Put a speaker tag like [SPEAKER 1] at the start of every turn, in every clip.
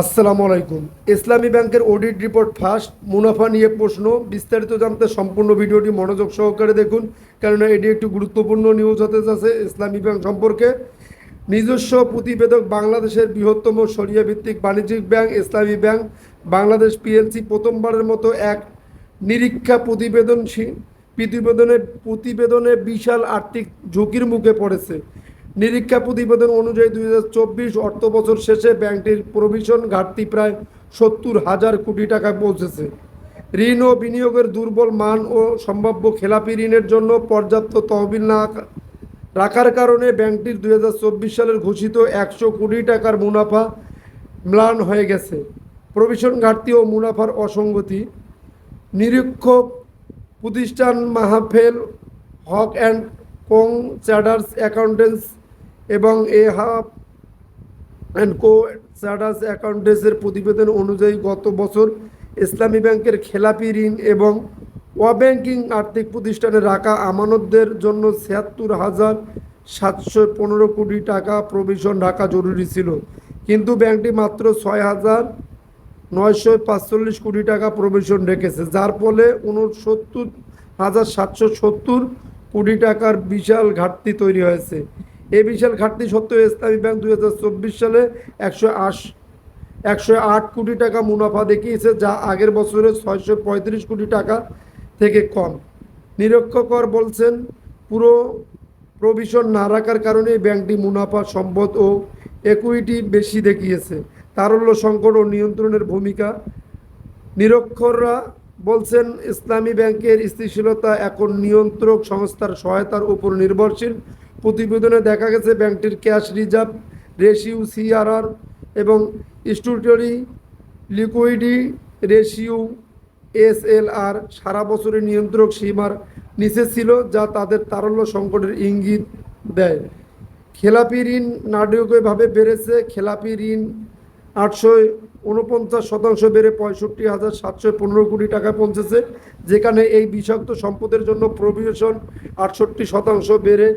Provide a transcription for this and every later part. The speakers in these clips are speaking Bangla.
[SPEAKER 1] আসসালামু আলাইকুম। ইসলামী ব্যাংকের অডিট রিপোর্ট ফাঁস, মুনাফা নিয়ে প্রশ্ন। বিস্তারিত জানতে সম্পূর্ণ ভিডিওটি মনোযোগ সহকারে দেখুন, কেননা এটি একটি গুরুত্বপূর্ণ নিউজ হতে যাচ্ছে ইসলামী ব্যাংক সম্পর্কে। নিজস্ব প্রতিবেদক বাংলাদেশের বৃহত্তম শরিয়া ভিত্তিক বাণিজ্যিক ব্যাংক ইসলামী ব্যাংক বাংলাদেশ পিএলসি প্রথমবারের মতো এক নিরীক্ষা প্রতিবেদনে বিশাল আর্থিক ঝুঁকির মুখে পড়েছে। নিরীক্ষা প্রতিবেদন অনুযায়ী 2024 অর্থ বছর শেষে ব্যাংকটির প্রভিশন ঘাটতি প্রায় 70,000 কোটি টাকা পৌঁছেছে। ঋণ ও বিনিয়োগের দুর্বল মান ও সম্ভাব্য খেলাপি ঋণের জন্য পর্যাপ্ত তহবিল না রাখার কারণে ব্যাংকটির 2024 সালের ঘোষিত 100 কোটি টাকার মুনাফা ম্লান হয়ে গেছে। প্রভিশন ঘাটতি ও মুনাফার অসঙ্গতি। নিরীক্ষক প্রতিষ্ঠান মাহফেল হক অ্যান্ড কোং চার্টার্স অ্যাকাউন্টেন্টস এবং হাব অ্যান্ড কো চার্টার্স অ্যাকাউন্টেন্টসের প্রতিবেদন অনুযায়ী গত বছর ইসলামী ব্যাংকের খেলাপি ঋণ এবং অব্যাংকিং আর্থিক প্রতিষ্ঠানে রাখা আমানতদের জন্য 76,715 কোটি টাকা প্রভিশন রাখা জরুরি ছিল, কিন্তু ব্যাংকটি মাত্র 6,945 কোটি টাকা প্রভিশন রেখেছে, যার ফলে 69,770 কোটি টাকার বিশাল ঘাটতি তৈরি হয়েছে। এই বিশাল ঘাটতি সত্ত্বেও ইসলামী ব্যাংক 2024 সালে 108 কোটি টাকা মুনাফা দেখিয়েছে, যা আগের বছরের 635 কোটি টাকা থেকে কম। নিরীক্ষকরা বলছেন, পুরো প্রভিশন না রাখার কারণে ব্যাংকটি মুনাফা, সম্পদ ও ইকুইটি বেশি দেখিয়েছে। তারল্য সংকট ও নিয়ন্ত্রণের ভূমিকা। নিরীক্ষকরা বলছেন, ইসলামী ব্যাংকের স্থিতিশীলতা এখন নিয়ন্ত্রক সংস্থার সহায়তার উপর নির্ভরশীল। প্রতিবেদনে দেখা গেছে ব্যাংকটির ক্যাশ রিজার্ভ রেশিও সিআরআর এবং স্ট্যাটিউটরি লিকুইডিটি রেশিও এসএলআর সারা বছরের নিয়ন্ত্রক সীমার নিচে ছিল, যা তাদের তারল্য সংকটের ইঙ্গিত দেয়। খেলাপি ঋণ নাটকীয়ভাবে বেড়েছে। খেলাপি ঋণ 849% বেড়ে 65,715 কোটি টাকা পৌঁছেছে, যেখানে এই বিষাক্ত সম্পদের জন্য প্রভিশন 68% বেড়ে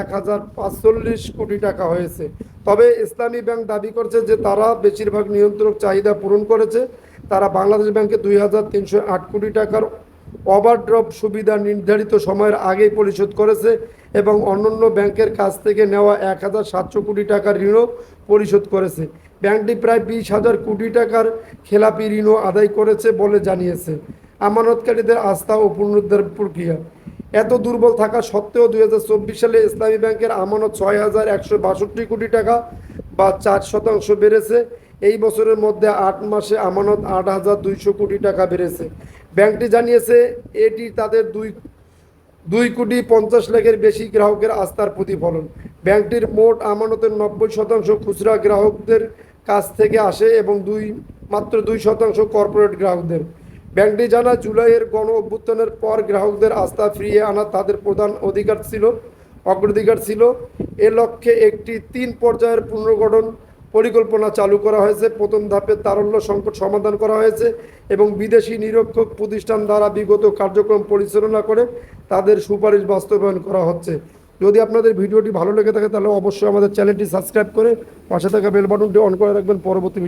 [SPEAKER 1] 1,045 কোটি টাকা হয়েছে। তবে ইসলামী ব্যাংক দাবি করছে যে তারা বেশিরভাগ নিয়ন্ত্রক চাহিদা পূরণ করেছে। তারা বাংলাদেশ ব্যাংকে 2,308 কোটি টাকার ওভারড্রাফট সুবিধা নির্ধারিত সময়ের আগেই পরিশোধ করেছে এবং অন্যান্য ব্যাংকের কাছ থেকে নেওয়া 1,700 কোটি টাকার ঋণও পরিশোধ করেছে। ব্যাংকটি প্রায় 20,000 কোটি টাকার খেলাপি ঋণও আদায় করেছে বলে জানিয়েছে। আমানতকারীদের আস্থা ও পুনরুদ্ধার প্রক্রিয়া এত দুর্বল থাকা সত্ত্বেও 2024 সালে ইসলামী ব্যাংকের আমানত 6,162 কোটি টাকা বা 4% বেড়েছে। এই বছরের মধ্যে 8 মাসে আমানত 8,200 কোটি টাকা বেড়েছে। ব্যাংকটি জানিয়েছে এটি তাদের 2,50,00,000-এর বেশি গ্রাহকের আস্থার প্রতিফলন। ব্যাংকটির মোট আমানতের 90% খুচরা গ্রাহকদের কাছ থেকে আসে এবং মাত্র 2% কর্পোরেট গ্রাহকদের। ব্যাংকটি জানায়, জুলাইয়ের গণ অভ্যুত্থানের পর গ্রাহকদের আস্থা ফিরিয়ে আনা তাদের প্রধান অগ্রাধিকার ছিল। এ লক্ষ্যে একটি 3 পর্যায়ের পুনর্গঠন পরিকল্পনা চালু করা হয়েছে। প্রথম ধাপে তারল্য সংকট সমাধান করা হয়েছে এবং বিদেশি নিরীক্ষক প্রতিষ্ঠান দ্বারা বিগত কার্যক্রম পরিচালনা করে তাদের সুপারিশ বাস্তবায়ন করা হচ্ছে। যদি আপনাদের ভিডিওটি ভালো লেগে থাকে তাহলে অবশ্যই আমাদের চ্যানেলটি সাবস্ক্রাইব করে পাশে থাকা বেল বাটনটি অন করে রাখবেন পরবর্তী